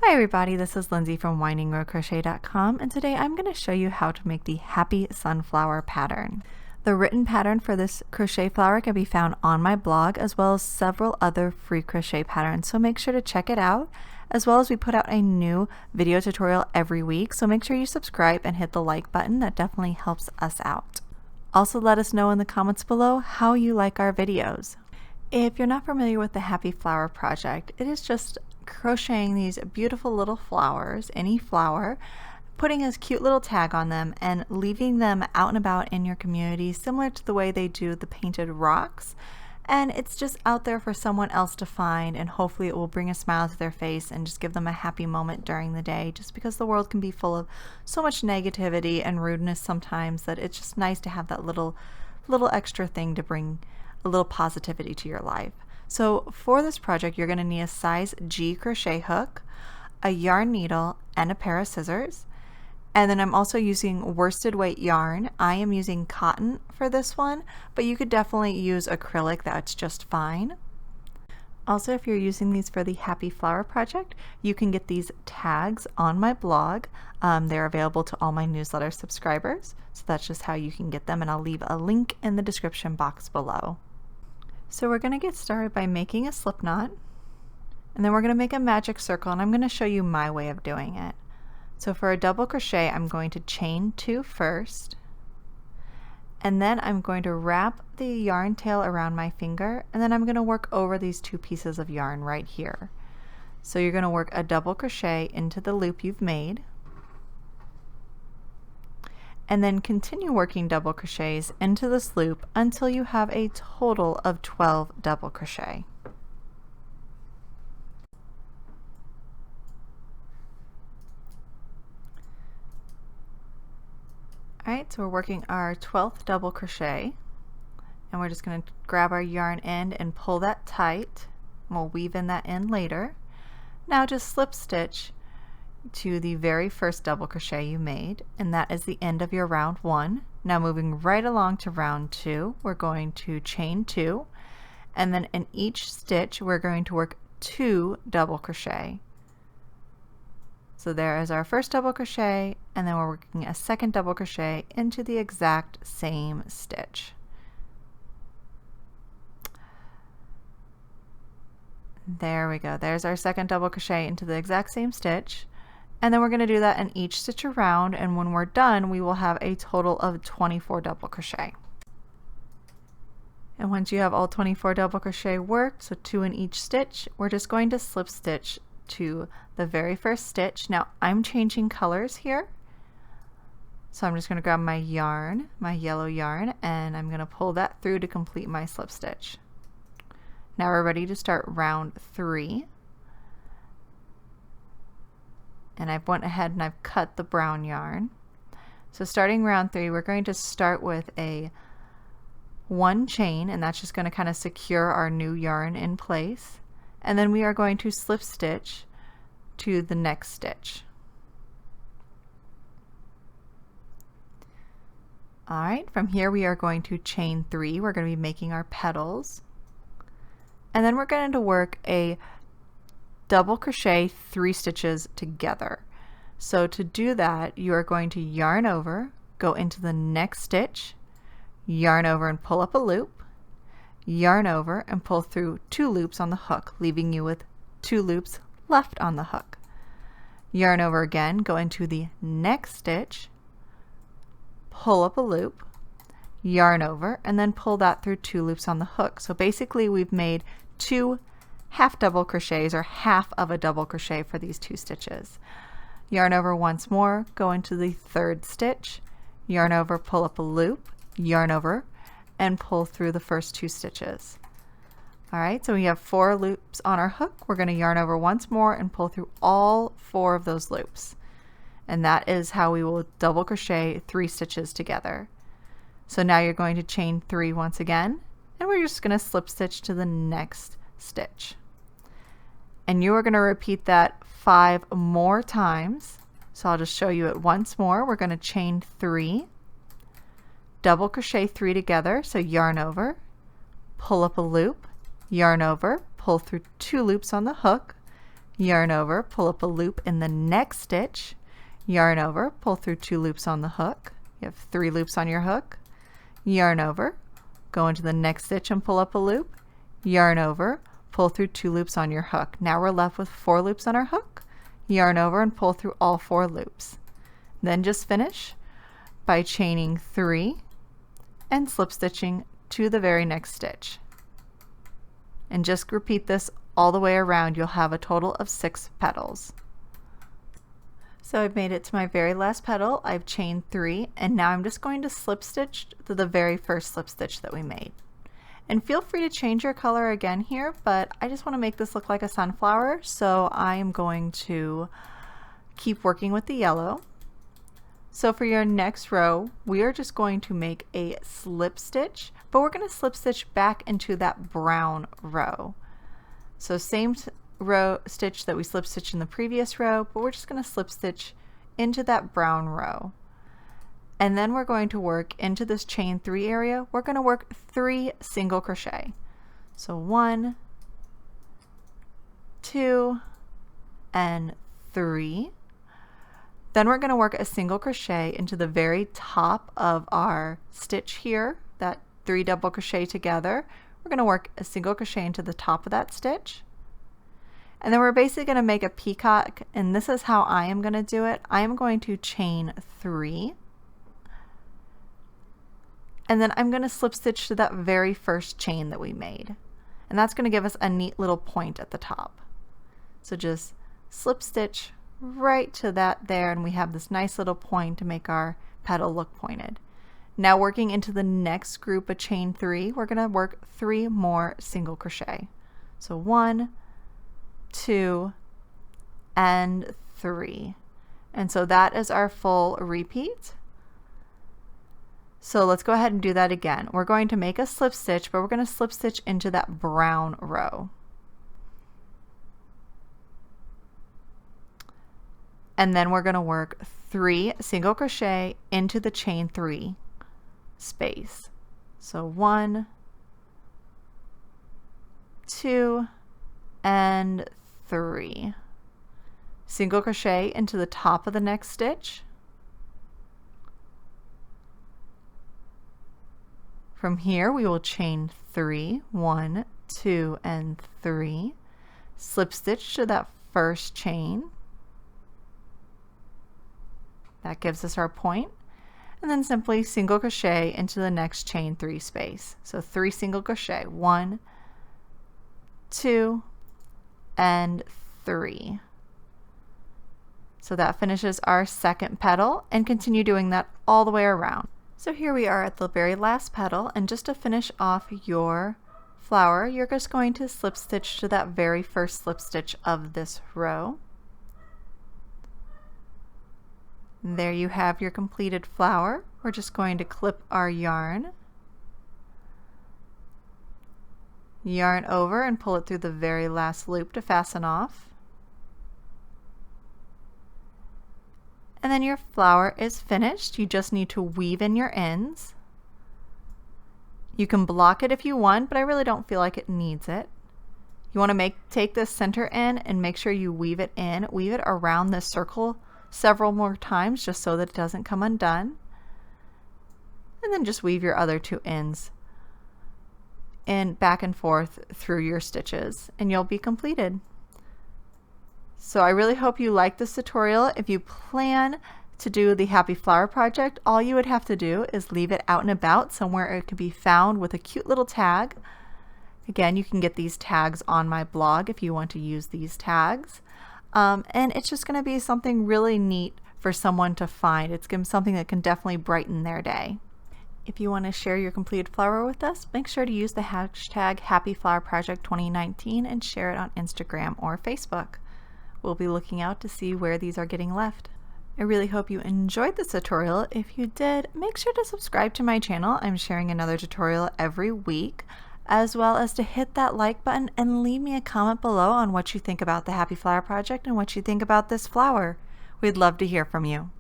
Hi everybody, this is Lindsay from windingrowcrochet.com, and today I'm going to show you how to make the happy sunflower pattern. The written pattern for this crochet flower can be found on my blog, as well as several other free crochet patterns, so make sure to check it out. As well as we put out a new video tutorial every week, so make sure you subscribe and hit the like button. That definitely helps us out. Also, let us know in the comments below how you like our videos. If you're not familiar with the Happy Flower project, it is just crocheting these beautiful little flowers, any flower, putting a cute little tag on them and leaving them out and about in your community, similar to the way they do the painted rocks. And it's just out there for someone else to find, and hopefully it will bring a smile to their face and just give them a happy moment during the day, just because the world can be full of so much negativity and rudeness sometimes that it's just nice to have that little extra thing to bring a little positivity to your life. So for this project, you're going to need a size G crochet hook, a yarn needle, and a pair of scissors. And then I'm also using worsted weight yarn. I am using cotton for this one, but you could definitely use acrylic, that's just fine. Also, if you're using these for the Happy Flower project, you can get these tags on my blog. They're available to all my newsletter subscribers, so that's just how you can get them, and I'll leave a link in the description box below. So we're going to get started by making a slip knot, and then we're going to make a magic circle, and I'm going to show you my way of doing it. So for a double crochet, I'm going to chain 2 first, and then I'm going to wrap the yarn tail around my finger, and then I'm going to work over these 2 pieces of yarn right here. So you're going to work a double crochet into the loop you've made, and then continue working double crochets into this loop until you have a total of 12 double crochet. Alright, so we're working our 12th double crochet, and we're just going to grab our yarn end and pull that tight. We'll weave in that end later. Now just slip stitch to the very first double crochet you made, and that is the end of your round 1. Now moving right along to round 2, we're going to chain 2, and then in each stitch we're going to work 2 double crochet. So there is our first double crochet, and then we're working a second double crochet into the exact same stitch. There we go. There's our second double crochet into the exact same stitch. And then we're going to do that in each stitch around, and when we're done we will have a total of 24 double crochet. And once you have all 24 double crochet worked, so 2 in each stitch, we're just going to slip stitch to the very first stitch. Now I'm changing colors here, so I'm just going to grab my yarn, my yellow yarn, and I'm going to pull that through to complete my slip stitch. Now we're ready to start round 3. And I've went ahead and I've cut the brown yarn. So starting round 3, we're going to start with a 1 chain, and that's just going to kind of secure our new yarn in place. And then we are going to slip stitch to the next stitch. Alright, from here we are going to chain 3. We're going to be making our petals. And then we're going to work a double crochet 3 stitches together. So to do that, you are going to yarn over, go into the next stitch, yarn over and pull up a loop, yarn over and pull through 2 loops on the hook, leaving you with 2 loops left on the hook. Yarn over again, go into the next stitch, pull up a loop, yarn over, and then pull that through 2 loops on the hook. So basically we've made 2 half double crochets, or half of a double crochet for these 2 stitches. Yarn over once more, go into the 3rd stitch, yarn over, pull up a loop, yarn over, and pull through the first 2 stitches. Alright, so we have 4 loops on our hook. We're going to yarn over once more and pull through all 4 of those loops. And that is how we will double crochet 3 stitches together. So now you're going to chain 3 once again, and we're just going to slip stitch to the next stitch. And you are going to repeat that 5 more times. So I'll just show you it once more. We're going to chain 3, double crochet 3 together, so yarn over, pull up a loop, yarn over, pull through 2 loops on the hook, yarn over, pull up a loop in the next stitch, yarn over, pull through 2 loops on the hook. You have 3 loops on your hook, yarn over, go into the next stitch and pull up a loop, yarn over, pull through 2 loops on your hook. Now we're left with 4 loops on our hook, yarn over and pull through all 4 loops. Then just finish by chaining 3 and slip stitching to the very next stitch. And just repeat this all the way around. You'll have a total of 6 petals. So I've made it to my very last petal. I've chained 3 and now I'm just going to slip stitch to the very first slip stitch that we made. And feel free to change your color again here, but I just want to make this look like a sunflower, so I am going to keep working with the yellow. So for your next row, we are just going to make a slip stitch, but we're going to slip stitch back into that brown row. So same row stitch that we slip stitched in the previous row, but we're just going to slip stitch into that brown row. And then we're going to work into this chain 3 area. We're going to work 3 single crochet. So 1, 2, and 3. Then we're going to work a single crochet into the very top of our stitch here, that 3 double crochet together. We're going to work a single crochet into the top of that stitch. And then we're basically going to make a peacock, and this is how I am going to do it. I am going to chain 3. And then I'm going to slip stitch to that very first chain that we made. And that's going to give us a neat little point at the top. So just slip stitch right to that there, and we have this nice little point to make our petal look pointed. Now working into the next group of chain 3, we're going to work 3 more single crochet. So 1, 2, and 3. And so that is our full repeat. So let's go ahead and do that again. We're going to make a slip stitch, but we're going to slip stitch into that brown row. And then we're going to work 3 single crochet into the chain 3 space. So 1, 2, and 3. Single crochet into the top of the next stitch. From here we will chain 3, 1, 2, and 3, slip stitch to that first chain. That gives us our point, and then simply single crochet into the next chain 3 space. So 3 single crochet, 1, 2, and 3. So that finishes our second petal, and continue doing that all the way around. So here we are at the very last petal, and just to finish off your flower, you're just going to slip stitch to that very first slip stitch of this row. And there you have your completed flower. We're just going to clip our yarn, yarn over and pull it through the very last loop to fasten off. And then your flower is finished. You just need to weave in your ends. You can block it if you want, but I really don't feel like it needs it. You want to take this center end and make sure you weave it in. Weave it around this circle several more times just so that it doesn't come undone. And then just weave your other 2 ends in back and forth through your stitches, and you'll be completed. So I really hope you like this tutorial. If you plan to do the Happy Flower project, all you would have to do is leave it out and about somewhere it could be found with a cute little tag. Again, you can get these tags on my blog if you want to use these tags. And it's just going to be something really neat for someone to find. It's going to be something that can definitely brighten their day. If you want to share your completed flower with us, make sure to use the hashtag HappyFlowerProject2019 and share it on Instagram or Facebook. We'll be looking out to see where these are getting left. I really hope you enjoyed this tutorial. If you did, make sure to subscribe to my channel. I'm sharing another tutorial every week, as well as to hit that like button and leave me a comment below on what you think about the Happy Flower project and what you think about this flower. We'd love to hear from you.